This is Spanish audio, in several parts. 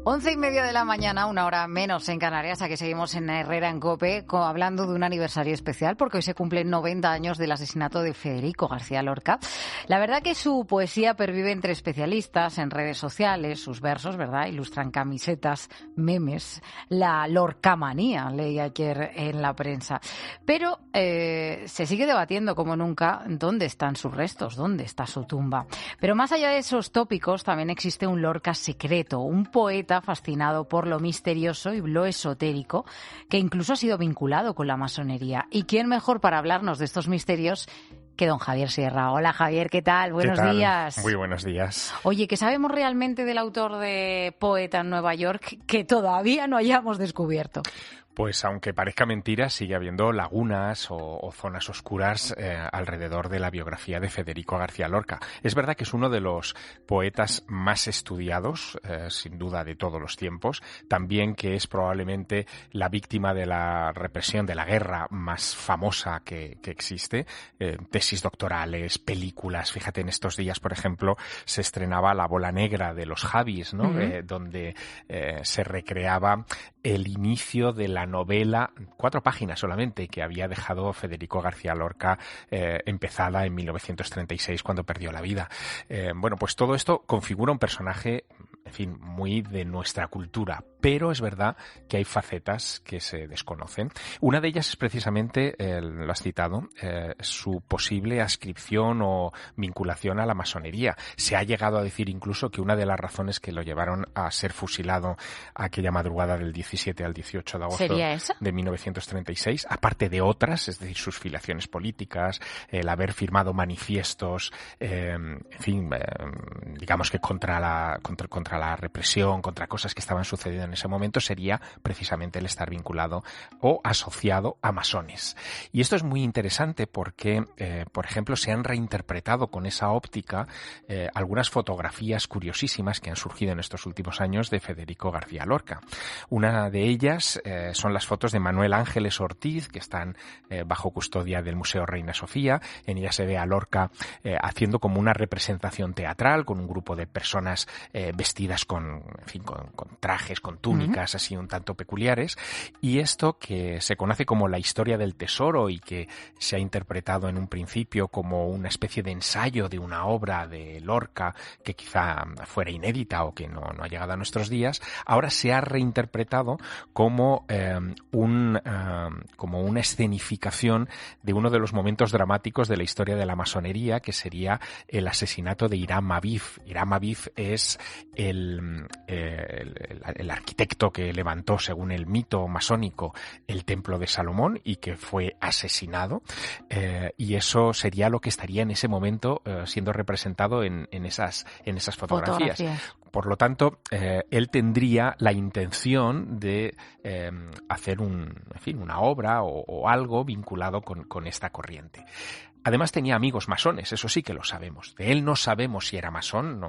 11:30 de la mañana, una hora menos en Canarias. Aquí seguimos en Herrera en COPE hablando de un aniversario especial porque hoy se cumplen 90 años del asesinato de Federico García Lorca. La verdad que su poesía pervive entre especialistas en redes sociales, sus versos, ¿verdad?, ilustran camisetas, memes, la lorcamanía, leí ayer en la prensa. Pero se sigue debatiendo como nunca dónde están sus restos, dónde está su tumba. Pero más allá de esos tópicos también existe un Lorca secreto, un poeta fascinado por lo misterioso y lo esotérico, que incluso ha sido vinculado con la masonería. ¿Y quién mejor para hablarnos de estos misterios que don Javier Sierra? Hola Javier, ¿qué tal? Buenos días. Muy buenos días. Oye, ¿qué sabemos realmente del autor de Poeta en Nueva York que todavía no hayamos descubierto? Pues aunque parezca mentira, sigue habiendo lagunas o zonas oscuras alrededor de la biografía de Federico García Lorca. Es verdad que es uno de los poetas más estudiados, sin duda, de todos los tiempos. También que es probablemente la víctima de la represión, de la guerra más famosa que existe. Tesis doctorales, películas. Fíjate, en estos días, por ejemplo, se estrenaba La bola negra de los Javis, ¿no? Donde se recreaba el inicio de la novela, 4 páginas solamente, que había dejado Federico García Lorca, empezada en 1936 cuando perdió la vida. Bueno, pues todo esto configura un personaje, en fin, muy de nuestra cultura, pero es verdad que hay facetas que se desconocen. Una de ellas es precisamente, lo has citado, su posible adscripción o vinculación a la masonería. Se ha llegado a decir incluso que una de las razones que lo llevaron a ser fusilado aquella madrugada del 17 al 18 de agosto de 1936, aparte de otras, es decir, sus filiaciones políticas, el haber firmado manifiestos, en fin, digamos que contra la represión, contra cosas que estaban sucediendo en ese momento, sería precisamente el estar vinculado o asociado a masones. Y esto es muy interesante porque, por ejemplo, se han reinterpretado con esa óptica algunas fotografías curiosísimas que han surgido en estos últimos años de Federico García Lorca. Una de ellas son las fotos de Manuel Ángeles Ortiz, que están bajo custodia del Museo Reina Sofía. En ella se ve a Lorca haciendo como una representación teatral con un grupo de personas vestidas con trajes, con túnicas así un tanto peculiares. Y esto, que se conoce como la historia del tesoro y que se ha interpretado en un principio como una especie de ensayo de una obra de Lorca que quizá fuera inédita o que no ha llegado a nuestros días, ahora se ha reinterpretado como una escenificación de uno de los momentos dramáticos de la historia de la masonería, que sería el asesinato de Hiram Abif. Hiram Abif es el arquitecto que levantó, según el mito masónico, el templo de Salomón y que fue asesinado, y eso sería lo que estaría en ese momento siendo representado en esas fotografías. Por lo tanto, él tendría la intención de hacer una obra o algo vinculado con esta corriente. Además tenía amigos masones, eso sí que lo sabemos. De él no sabemos si era masón,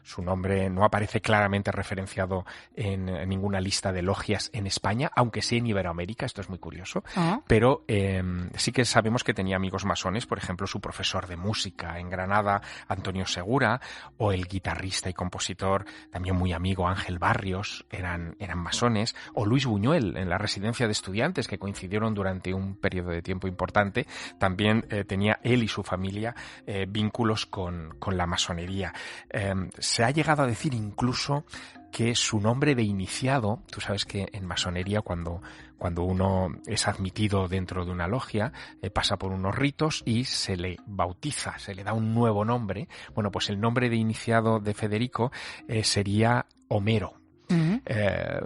su nombre no aparece claramente referenciado en ninguna lista de logias en España, aunque sí en Iberoamérica, esto es muy curioso. Pero sí que sabemos que tenía amigos masones, por ejemplo, su profesor de música en Granada, Antonio Segura, o el guitarrista y compositor, también muy amigo, Ángel Barrios, eran masones, o Luis Buñuel en la residencia de estudiantes, que coincidieron durante un periodo de tiempo importante, también tenía él y su familia vínculos con la masonería. Se ha llegado a decir incluso que su nombre de iniciado, tú sabes que en masonería cuando uno es admitido dentro de una logia, pasa por unos ritos y se le bautiza, se le da un nuevo nombre. Bueno, pues el nombre de iniciado de Federico sería Homero.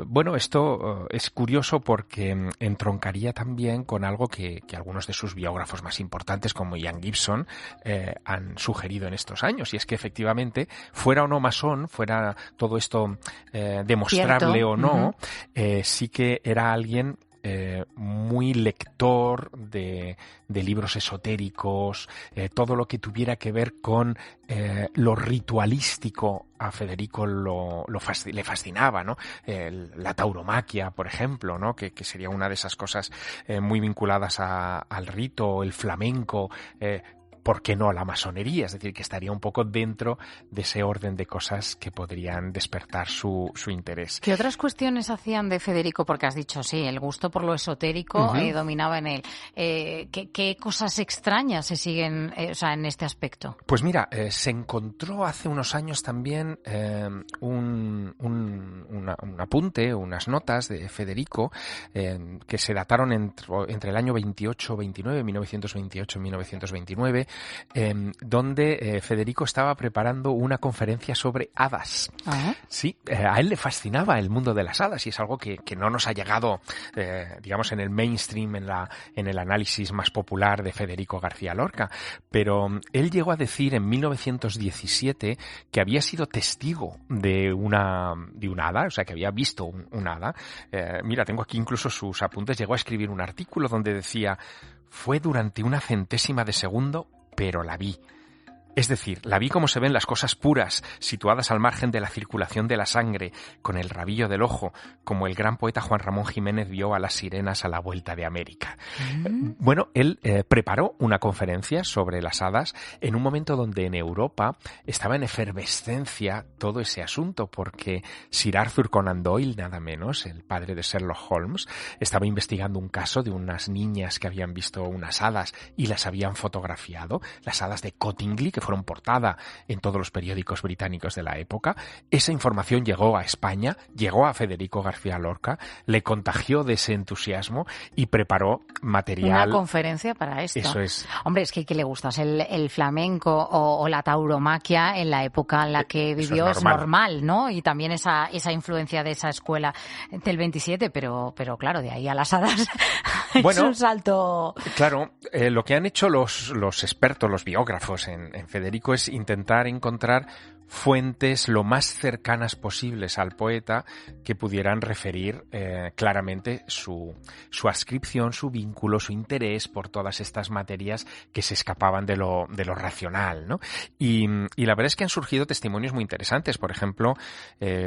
Bueno, esto es curioso porque entroncaría también con algo que algunos de sus biógrafos más importantes, como Ian Gibson, han sugerido en estos años, y es que efectivamente, fuera o no masón, fuera todo esto demostrable ¿cierto? O no, sí que era alguien muy lector de libros esotéricos, todo lo que tuviera que ver con lo ritualístico. A Federico le fascinaba, ¿no? La tauromaquia, por ejemplo, ¿no? Que sería una de esas cosas muy vinculadas al rito, el flamenco, ¿por qué no la masonería? Es decir, que estaría un poco dentro de ese orden de cosas que podrían despertar su interés. ¿Qué otras cuestiones hacían de Federico? Porque has dicho, sí, el gusto por lo esotérico dominaba en él. ¿Qué cosas extrañas se siguen en este aspecto? Pues mira, se encontró hace unos años también un apunte, unas notas de Federico que se dataron entre el año 28-29, 1928 y 1929, donde Federico estaba preparando una conferencia sobre hadas. ¿Ah? Sí, a él le fascinaba el mundo de las hadas y es algo que no nos ha llegado, digamos, en el mainstream, en el análisis más popular de Federico García Lorca, pero él llegó a decir en 1917 que había sido testigo de una hada, o sea, que había visto un hada. Mira, tengo aquí incluso sus apuntes. Llegó a escribir un artículo donde decía: fue durante una centésima de segundo, pero la vi. Es decir, la vi como se ven las cosas puras, situadas al margen de la circulación de la sangre, con el rabillo del ojo, como el gran poeta Juan Ramón Jiménez vio a las sirenas a la vuelta de América. Bueno, él preparó una conferencia sobre las hadas en un momento donde en Europa estaba en efervescencia todo ese asunto, porque Sir Arthur Conan Doyle, nada menos, el padre de Sherlock Holmes, estaba investigando un caso de unas niñas que habían visto unas hadas y las habían fotografiado, las hadas de Cottingley, que fueron portada en todos los periódicos británicos de la época. Esa información llegó a España, llegó a Federico García Lorca, le contagió de ese entusiasmo y preparó material. Una conferencia para esto. Eso es. Hombre, es que ¿qué le gusta? El flamenco o la tauromaquia en la época en la que vivió es normal, ¿no? Y también esa influencia de esa escuela del 27, pero claro, de ahí a las hadas es un salto. Claro, lo que han hecho los expertos, los biógrafos en Federico es intentar encontrar fuentes lo más cercanas posibles al poeta que pudieran referir claramente su adscripción, su vínculo, su interés por todas estas materias que se escapaban de lo racional, ¿no? Y la verdad es que han surgido testimonios muy interesantes. Por ejemplo,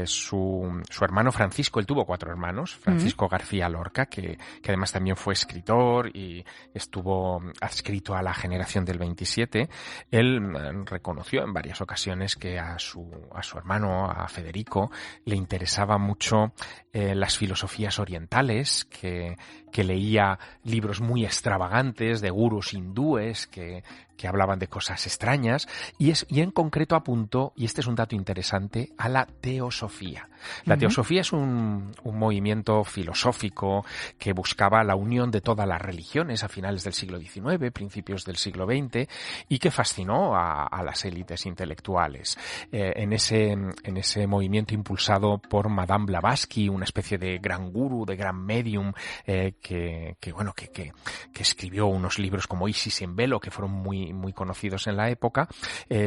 su hermano Francisco, él tuvo 4 hermanos, Francisco García Lorca, que además también fue escritor y estuvo adscrito a la generación del 27. Él reconoció en varias ocasiones que a su hermano, a Federico, le interesaba mucho las filosofías orientales, que leía libros muy extravagantes de gurús hindúes que hablaban de cosas extrañas y en concreto apuntó, y este es un dato interesante, a la teosofía. La teosofía es un movimiento filosófico que buscaba la unión de todas las religiones a finales del siglo XIX, principios del siglo XX, y que fascinó a las élites intelectuales. En ese movimiento impulsado por Madame Blavatsky, una especie de gran gurú, de gran medium, que escribió unos libros como Isis en velo, que fueron muy conocidos en la época,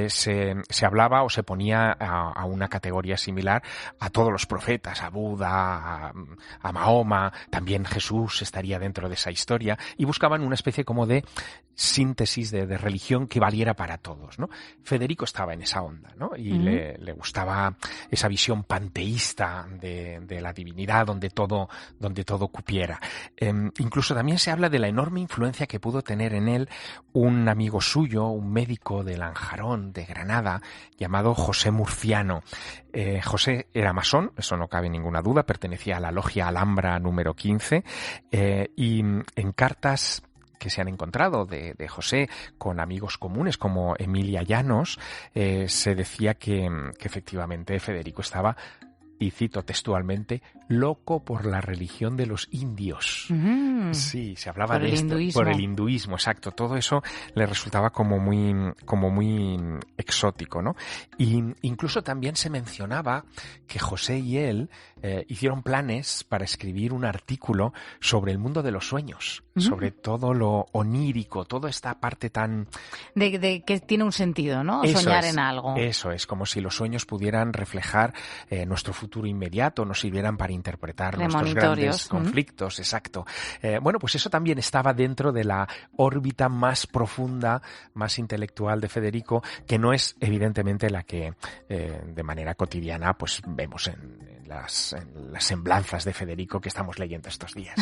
se hablaba o se ponía a una categoría similar a todos los profetas, a Buda, a Mahoma, también Jesús estaría dentro de esa historia, y buscaban una especie como de síntesis de religión que valiera para todos, ¿no? Federico estaba en esa onda, ¿no? Y le gustaba esa visión panteísta de la divinidad, donde todo cupiera. Incluso también se habla de la enorme influencia que pudo tener en él un amigo suyo, un médico de Lanjarón, de Granada, llamado José Murciano. José era masón, eso no cabe ninguna duda, pertenecía a la logia Alhambra número 15, y en cartas que se han encontrado de José con amigos comunes como Emilia Llanos, se decía que efectivamente Federico estaba, y cito textualmente, loco por la religión de los indios. Sí, se hablaba de esto. Por el hinduismo, exacto. Todo eso le resultaba como muy exótico, ¿no? Y incluso también se mencionaba que José y él hicieron planes para escribir un artículo sobre el mundo de los sueños, sobre todo lo onírico, toda esta parte tan... De que tiene un sentido, ¿no? Soñar en algo. Eso es, como si los sueños pudieran reflejar nuestro futuro, futuro inmediato nos sirvieran para interpretar nuestros grandes conflictos. Exacto. Bueno, pues eso también estaba dentro de la órbita más profunda, más intelectual de Federico, que no es evidentemente la que de manera cotidiana pues vemos en las semblanzas de Federico que estamos leyendo estos días.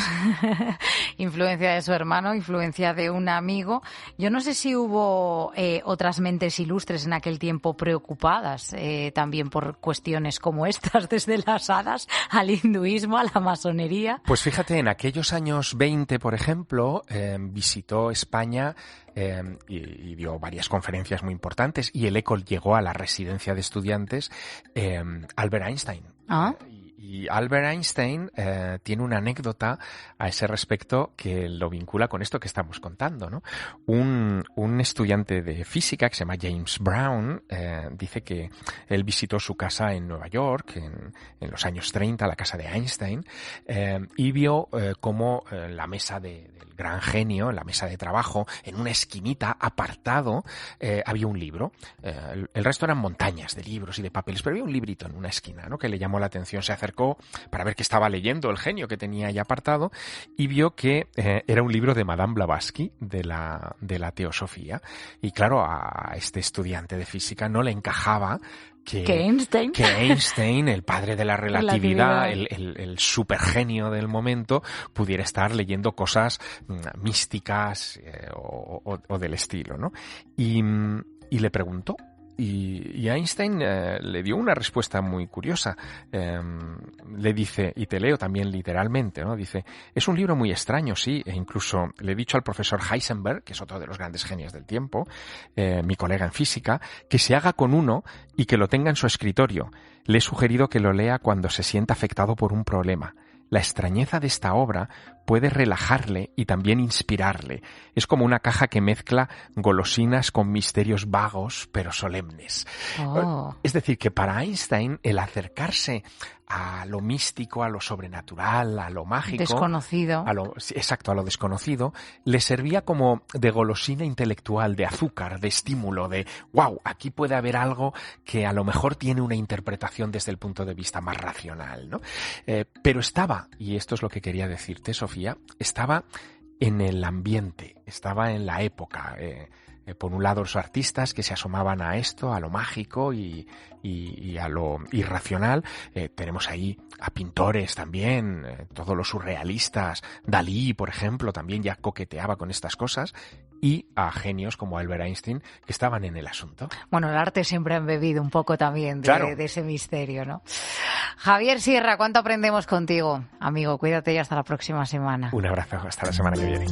Influencia de su hermano, influencia de un amigo. Yo no sé si hubo otras mentes ilustres en aquel tiempo preocupadas también por cuestiones como estas, desde las hadas al hinduismo, a la masonería. Pues fíjate, en aquellos años 20, por ejemplo, visitó España y dio varias conferencias muy importantes, y el eco llegó a la residencia de estudiantes Albert Einstein. ¿Ah? Y Albert Einstein tiene una anécdota a ese respecto que lo vincula con esto que estamos contando, ¿no? Un estudiante de física que se llama James Brown dice que él visitó su casa en Nueva York en los años 30, la casa de Einstein, y vio cómo la mesa del gran genio, en la mesa de trabajo, en una esquinita, apartado, había un libro. El resto eran montañas de libros y de papeles, pero había un librito en una esquina, ¿no?, que le llamó la atención. Se acercó para ver qué estaba leyendo el genio que tenía ahí apartado y vio que era un libro de Madame Blavatsky, de la teosofía. Y claro, a este estudiante de física no le encajaba que Einstein, el padre de la relatividad, el supergenio del momento, pudiera estar leyendo cosas místicas o del estilo, ¿no? Y le preguntó. Y Einstein le dio una respuesta muy curiosa. Le dice, y te leo también literalmente, ¿no? Dice, es un libro muy extraño, sí, e incluso le he dicho al profesor Heisenberg, que es otro de los grandes genios del tiempo, mi colega en física, que se haga con uno y que lo tenga en su escritorio. Le he sugerido que lo lea cuando se sienta afectado por un problema. La extrañeza de esta obra puede relajarle y también inspirarle. Es como una caja que mezcla golosinas con misterios vagos pero solemnes. Oh. Es decir, que para Einstein el acercarse a lo místico, a lo sobrenatural, a lo mágico, desconocido, a lo desconocido, le servía como de golosina intelectual, de azúcar, de estímulo, de wow, aquí puede haber algo que a lo mejor tiene una interpretación desde el punto de vista más racional, ¿no? Pero estaba, y esto es lo que quería decirte, Sofía, estaba en el ambiente, estaba en la época. Por un lado, los artistas que se asomaban a esto, a lo mágico y a lo irracional. Tenemos ahí a pintores también, todos los surrealistas. Dalí, por ejemplo, también ya coqueteaba con estas cosas. Y a genios como Albert Einstein, que estaban en el asunto. Bueno, el arte siempre ha embebido un poco también de ese misterio, ¿no? Javier Sierra, ¿cuánto aprendemos contigo? Amigo, cuídate y hasta la próxima semana. Un abrazo, hasta la semana que viene.